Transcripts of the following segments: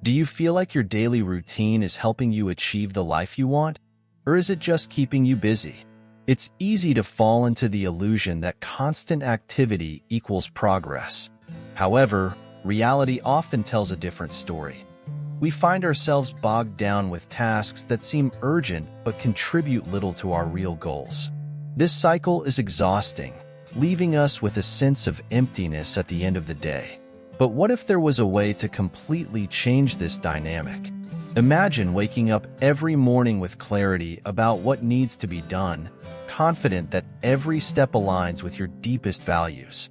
Do you feel like your daily routine is helping you achieve the life you want? Or is it just keeping you busy? It's easy to fall into the illusion that constant activity equals progress. However, reality often tells a different story. We find ourselves bogged down with tasks that seem urgent but contribute little to our real goals. This cycle is exhausting, leaving us with a sense of emptiness at the end of the day. But what if there was a way to completely change this dynamic? Imagine waking up every morning with clarity about what needs to be done, confident that every step aligns with your deepest values.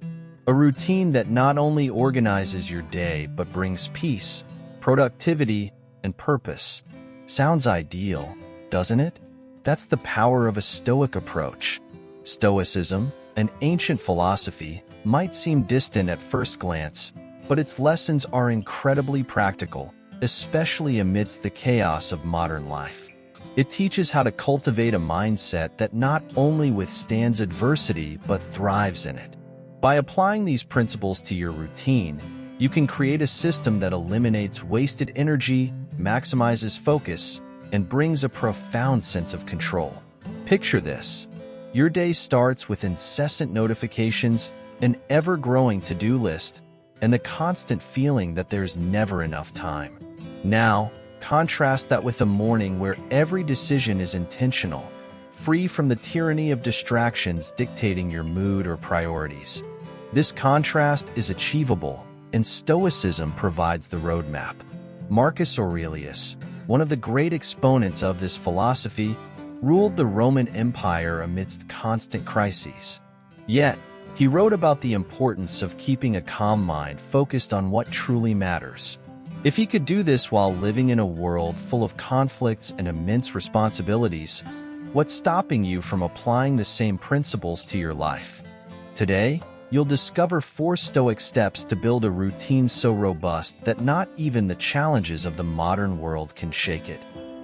A routine that not only organizes your day but brings peace, productivity, and purpose. Sounds ideal, doesn't it? That's the power of a Stoic approach. Stoicism, an ancient philosophy, might seem distant at first glance, but its lessons are incredibly practical, especially amidst the chaos of modern life. It teaches how to cultivate a mindset that not only withstands adversity but thrives in it. By applying these principles to your routine, you can create a system that eliminates wasted energy, maximizes focus, and brings a profound sense of control. Picture this. Your day starts with incessant notifications, an ever-growing to-do list, and the constant feeling that there's never enough time. Now, contrast that with a morning where every decision is intentional, free from the tyranny of distractions dictating your mood or priorities. This contrast is achievable, and Stoicism provides the roadmap. Marcus Aurelius, one of the great exponents of this philosophy, ruled the Roman Empire amidst constant crises. Yet, he wrote about the importance of keeping a calm mind focused on what truly matters. If he could do this while living in a world full of conflicts and immense responsibilities, what's stopping you from applying the same principles to your life? Today, you'll discover 4 Stoic steps to build a routine so robust that not even the challenges of the modern world can shake it.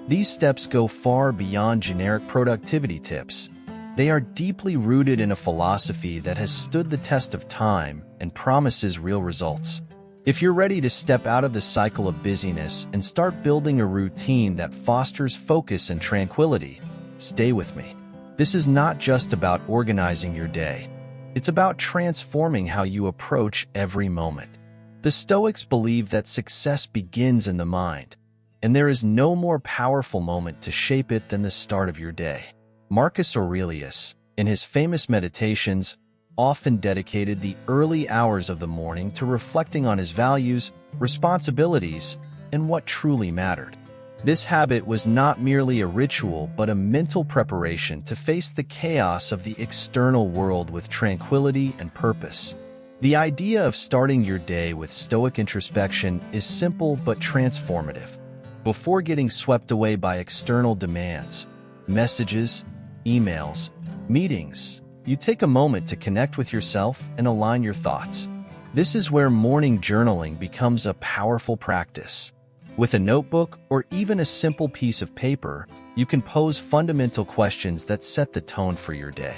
These steps go far beyond generic productivity tips. They are deeply rooted in a philosophy that has stood the test of time and promises real results. If you're ready to step out of the cycle of busyness and start building a routine that fosters focus and tranquility, stay with me. This is not just about organizing your day. It's about transforming how you approach every moment. The Stoics believe that success begins in the mind, and there is no more powerful moment to shape it than the start of your day. Marcus Aurelius, in his famous Meditations, often dedicated the early hours of the morning to reflecting on his values, responsibilities, and what truly mattered. This habit was not merely a ritual but a mental preparation to face the chaos of the external world with tranquility and purpose. The idea of starting your day with Stoic introspection is simple but transformative. Before getting swept away by external demands, messages, emails, meetings, you take a moment to connect with yourself and align your thoughts. This is where morning journaling becomes a powerful practice. With a notebook or even a simple piece of paper, you can pose fundamental questions that set the tone for your day.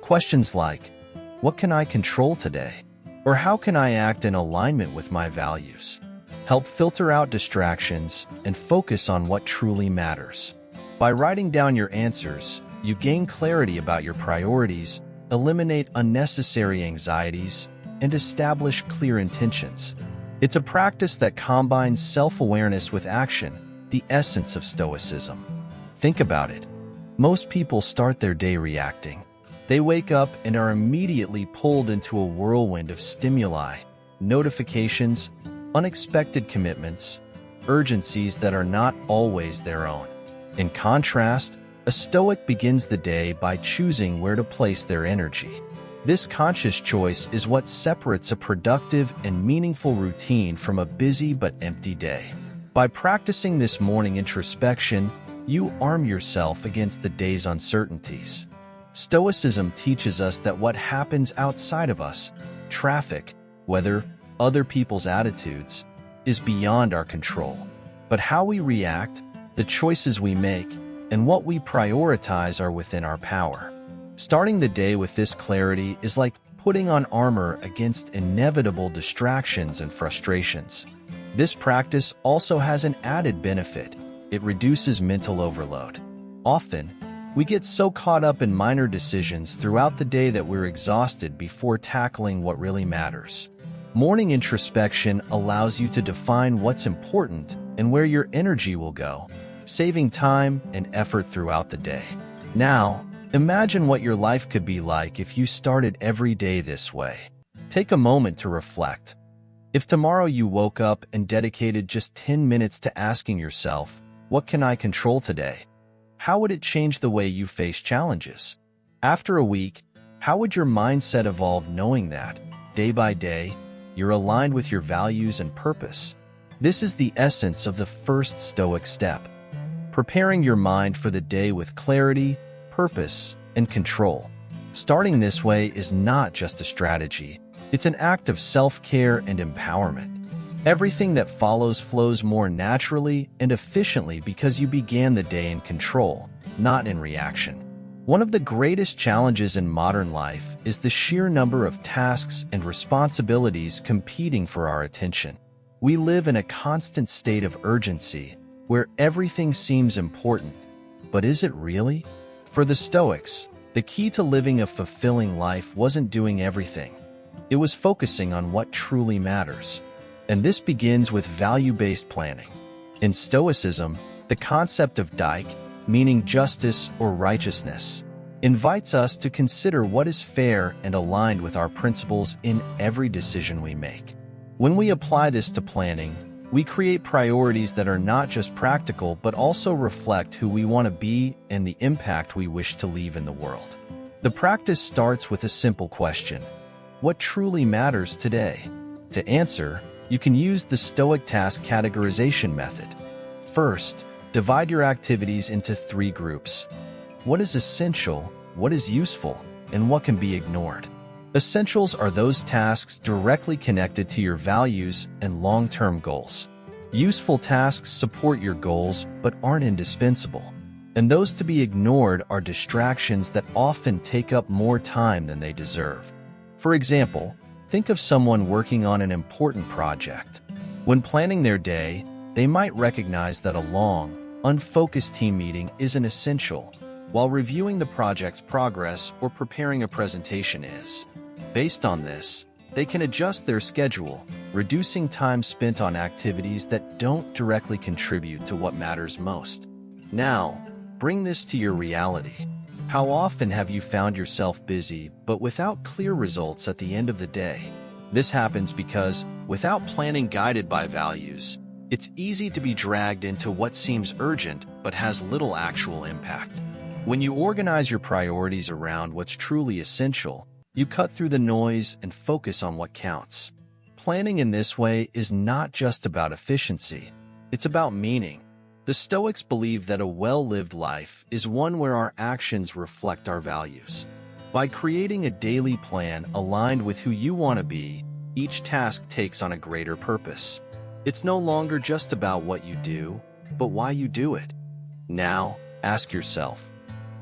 Questions like, what can I control today? Or how can I act in alignment with my values? Help filter out distractions and focus on what truly matters. By writing down your answers, you gain clarity about your priorities, eliminate unnecessary anxieties, and establish clear intentions. It's a practice that combines self-awareness with action, the essence of Stoicism. Think about it. Most people start their day reacting. They wake up and are immediately pulled into a whirlwind of stimuli, notifications, unexpected commitments, urgencies that are not always their own. In contrast, a Stoic begins the day by choosing where to place their energy. This conscious choice is what separates a productive and meaningful routine from a busy but empty day. By practicing this morning introspection, you arm yourself against the day's uncertainties. Stoicism teaches us that what happens outside of us, traffic, weather, other people's attitudes, is beyond our control. But how we react, the choices we make, and what we prioritize are within our power. Starting the day with this clarity is like putting on armor against inevitable distractions and frustrations. This practice also has an added benefit. It reduces mental overload. Often, we get so caught up in minor decisions throughout the day that we're exhausted before tackling what really matters. Morning introspection allows you to define what's important and where your energy will go, saving time and effort throughout the day. Now, imagine what your life could be like if you started every day this way. Take a moment to reflect. If tomorrow you woke up and dedicated just 10 minutes to asking yourself, "What can I control today?" how would it change the way you face challenges? After a week, how would your mindset evolve knowing that, day by day, you're aligned with your values and purpose? This is the essence of the first Stoic step. Preparing your mind for the day with clarity, purpose, and control. Starting this way is not just a strategy, it's an act of self-care and empowerment. Everything that follows flows more naturally and efficiently because you began the day in control, not in reaction. One of the greatest challenges in modern life is the sheer number of tasks and responsibilities competing for our attention. We live in a constant state of urgency, where everything seems important. But is it really? For the Stoics, the key to living a fulfilling life wasn't doing everything. It was focusing on what truly matters. And this begins with value-based planning. In Stoicism, the concept of Stoic, meaning justice or righteousness, invites us to consider what is fair and aligned with our principles in every decision we make. When we apply this to planning, we create priorities that are not just practical but also reflect who we want to be and the impact we wish to leave in the world. The practice starts with a simple question: what truly matters today? To answer, you can use the Stoic task categorization method. First, divide your activities into 3 groups. What is essential, what is useful, and what can be ignored? Essentials are those tasks directly connected to your values and long-term goals. Useful tasks support your goals but aren't indispensable. And those to be ignored are distractions that often take up more time than they deserve. For example, think of someone working on an important project. When planning their day, they might recognize that a long, unfocused team meeting isn't essential, while reviewing the project's progress or preparing a presentation is. Based on this, they can adjust their schedule, reducing time spent on activities that don't directly contribute to what matters most. Now, bring this to your reality. How often have you found yourself busy but without clear results at the end of the day? This happens because, without planning guided by values, it's easy to be dragged into what seems urgent but has little actual impact. When you organize your priorities around what's truly essential, you cut through the noise and focus on what counts. Planning in this way is not just about efficiency, it's about meaning. The Stoics believe that a well-lived life is one where our actions reflect our values. By creating a daily plan aligned with who you want to be, each task takes on a greater purpose. It's no longer just about what you do, but why you do it. Now, ask yourself,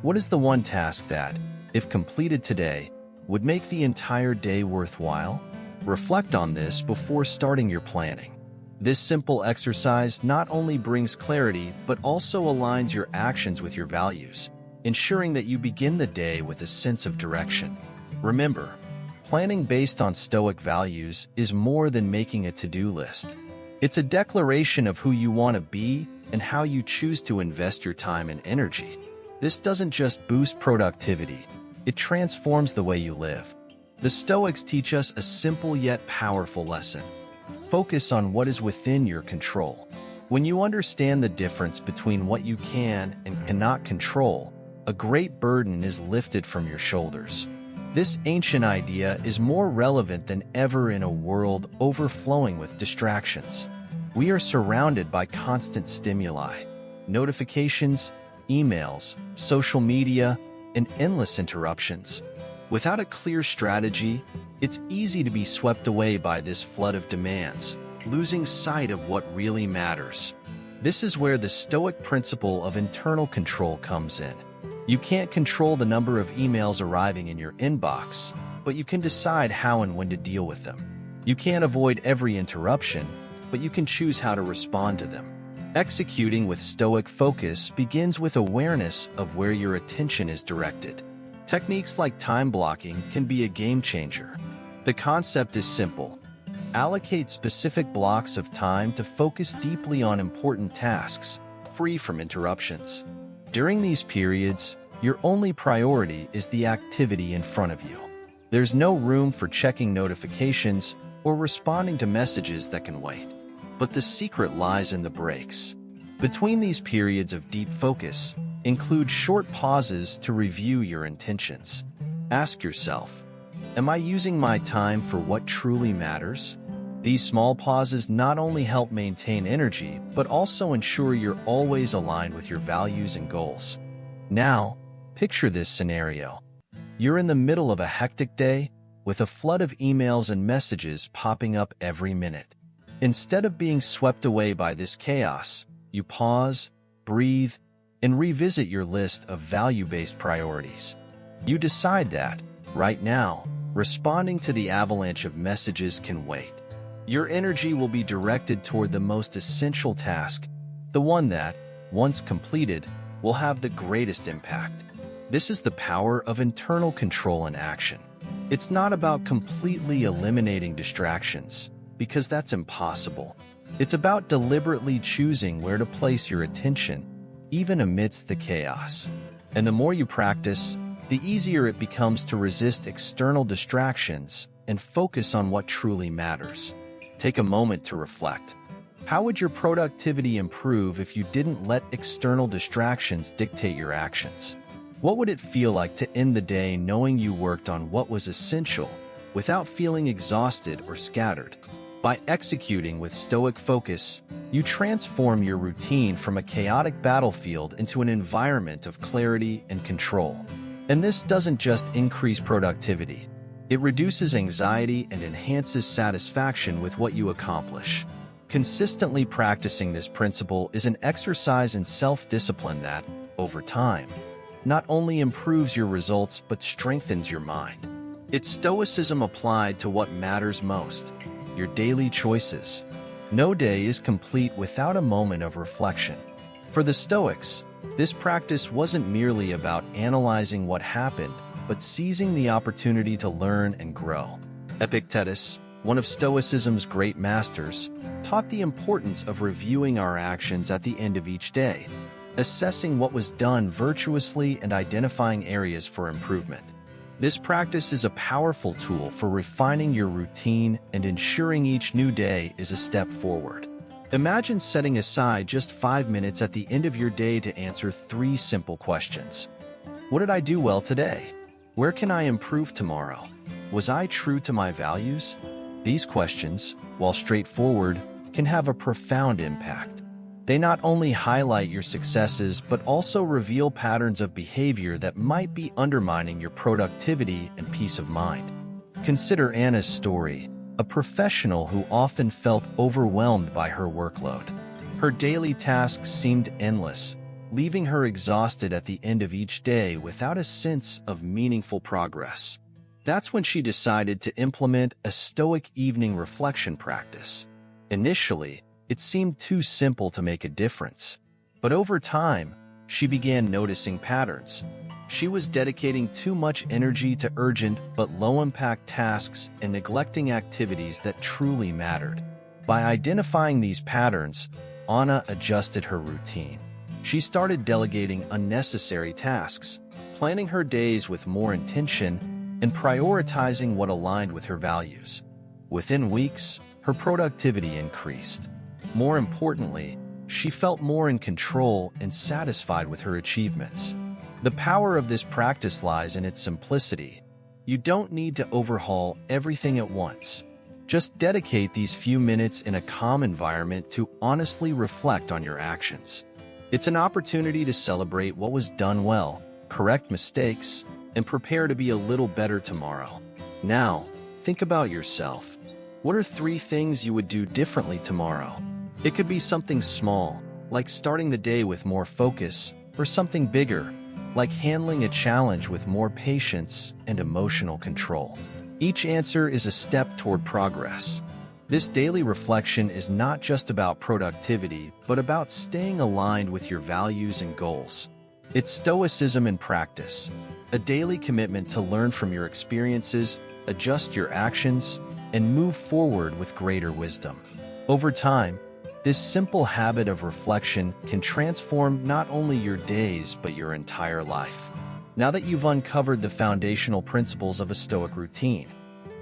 what is the one task that, if completed today, would make the entire day worthwhile? Reflect on this before starting your planning. This simple exercise not only brings clarity but also aligns your actions with your values, ensuring that you begin the day with a sense of direction. Remember, planning based on Stoic values is more than making a to-do list. It's a declaration of who you want to be and how you choose to invest your time and energy. This doesn't just boost productivity, it transforms the way you live. The Stoics teach us a simple yet powerful lesson. Focus on what is within your control. When you understand the difference between what you can and cannot control, a great burden is lifted from your shoulders. This ancient idea is more relevant than ever in a world overflowing with distractions. We are surrounded by constant stimuli, notifications, emails, social media, and endless interruptions. Without a clear strategy, it's easy to be swept away by this flood of demands, losing sight of what really matters. This is where the Stoic principle of internal control comes in. You can't control the number of emails arriving in your inbox, but you can decide how and when to deal with them. You can't avoid every interruption, but you can choose how to respond to them. Executing with Stoic focus begins with awareness of where your attention is directed. Techniques like time blocking can be a game changer. The concept is simple. Allocate specific blocks of time to focus deeply on important tasks, free from interruptions. During these periods, your only priority is the activity in front of you. There's no room for checking notifications or responding to messages that can wait. But the secret lies in the breaks. Between these periods of deep focus, include short pauses to review your intentions. Ask yourself, am I using my time for what truly matters? These small pauses not only help maintain energy, but also ensure you're always aligned with your values and goals. Now, picture this scenario. You're in the middle of a hectic day, with a flood of emails and messages popping up every minute. Instead of being swept away by this chaos, you pause, breathe, and revisit your list of value-based priorities. You decide that, right now, responding to the avalanche of messages can wait. Your energy will be directed toward the most essential task, the one that, once completed, will have the greatest impact. This is the power of internal control in action. It's not about completely eliminating distractions, because that's impossible. It's about deliberately choosing where to place your attention, even amidst the chaos. And the more you practice, the easier it becomes to resist external distractions and focus on what truly matters. Take a moment to reflect. How would your productivity improve if you didn't let external distractions dictate your actions? What would it feel like to end the day knowing you worked on what was essential without feeling exhausted or scattered? By executing with Stoic focus, you transform your routine from a chaotic battlefield into an environment of clarity and control. And this doesn't just increase productivity. It reduces anxiety and enhances satisfaction with what you accomplish. Consistently practicing this principle is an exercise in self-discipline that, over time, not only improves your results but strengthens your mind. It's Stoicism applied to what matters most, your daily choices. No day is complete without a moment of reflection. For the Stoics, this practice wasn't merely about analyzing what happened, but seizing the opportunity to learn and grow. Epictetus, one of Stoicism's great masters, taught the importance of reviewing our actions at the end of each day, assessing what was done virtuously and identifying areas for improvement. This practice is a powerful tool for refining your routine and ensuring each new day is a step forward. Imagine setting aside just 5 minutes at the end of your day to answer 3 simple questions. What did I do well today? Where can I improve tomorrow? Was I true to my values? These questions, while straightforward, can have a profound impact. They not only highlight your successes but also reveal patterns of behavior that might be undermining your productivity and peace of mind. Consider Anna's story, a professional who often felt overwhelmed by her workload. Her daily tasks seemed endless, leaving her exhausted at the end of each day without a sense of meaningful progress. That's when she decided to implement a Stoic evening reflection practice. Initially, it seemed too simple to make a difference. But over time, she began noticing patterns. She was dedicating too much energy to urgent but low-impact tasks and neglecting activities that truly mattered. By identifying these patterns, Anna adjusted her routine. She started delegating unnecessary tasks, planning her days with more intention, and prioritizing what aligned with her values. Within weeks, her productivity increased. More importantly, she felt more in control and satisfied with her achievements. The power of this practice lies in its simplicity. You don't need to overhaul everything at once. Just dedicate these few minutes in a calm environment to honestly reflect on your actions. It's an opportunity to celebrate what was done well, correct mistakes, and prepare to be a little better tomorrow. Now, think about yourself. What are 3 things you would do differently tomorrow? It could be something small, like starting the day with more focus, or something bigger, like handling a challenge with more patience and emotional control. Each answer is a step toward progress. This daily reflection is not just about productivity, but about staying aligned with your values and goals. It's Stoicism in practice, a daily commitment to learn from your experiences, adjust your actions, and move forward with greater wisdom. Over time, this simple habit of reflection can transform not only your days but your entire life. Now that you've uncovered the foundational principles of a Stoic routine,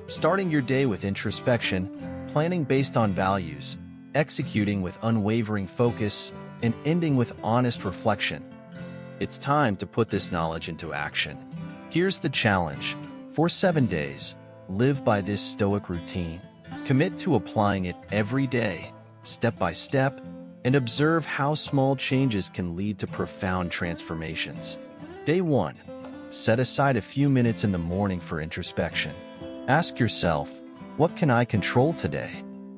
starting your day with introspection, planning based on values, executing with unwavering focus, and ending with honest reflection, it's time to put this knowledge into action. Here's the challenge. For 7 days, live by this Stoic routine. Commit to applying it every day, step by step, and observe how small changes can lead to profound transformations. Day 1. Set aside a few minutes in the morning for introspection. Ask yourself, what can I control today?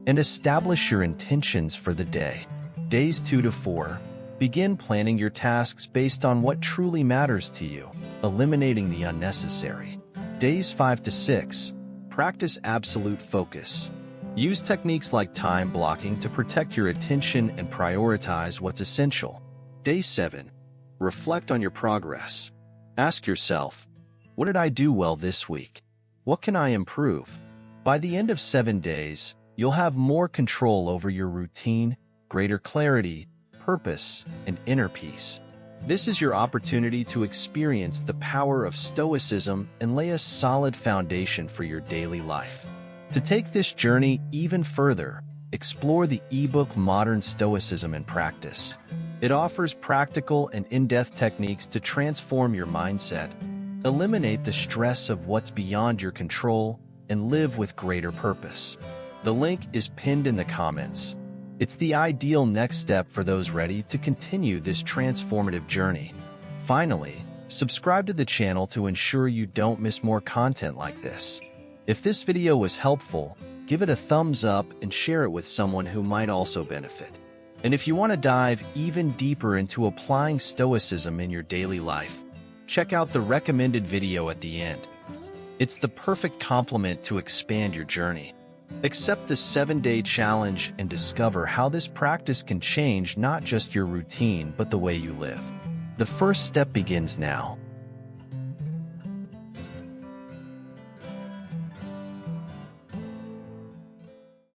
And establish your intentions for the day. Days 2 to 4. Begin planning your tasks based on what truly matters to you, eliminating the unnecessary. Days 5 to 6. Practice absolute focus. Use techniques like time blocking to protect your attention and prioritize what's essential. Day 7. Reflect on your progress. Ask yourself, what did I do well this week? What can I improve? By the end of 7 days, you'll have more control over your routine, greater clarity, purpose, and inner peace. This is your opportunity to experience the power of Stoicism and lay a solid foundation for your daily life. To take this journey even further, explore the eBook Modern Stoicism in Practice. It offers practical and in-depth techniques to transform your mindset, eliminate the stress of what's beyond your control, and live with greater purpose. The link is pinned in the comments. It's the ideal next step for those ready to continue this transformative journey. Finally, subscribe to the channel to ensure you don't miss more content like this. If this video was helpful, give it a thumbs up and share it with someone who might also benefit. And if you want to dive even deeper into applying Stoicism in your daily life, check out the recommended video at the end. It's the perfect complement to expand your journey. Accept the 7-day challenge and discover how this practice can change not just your routine but the way you live. The first step begins now.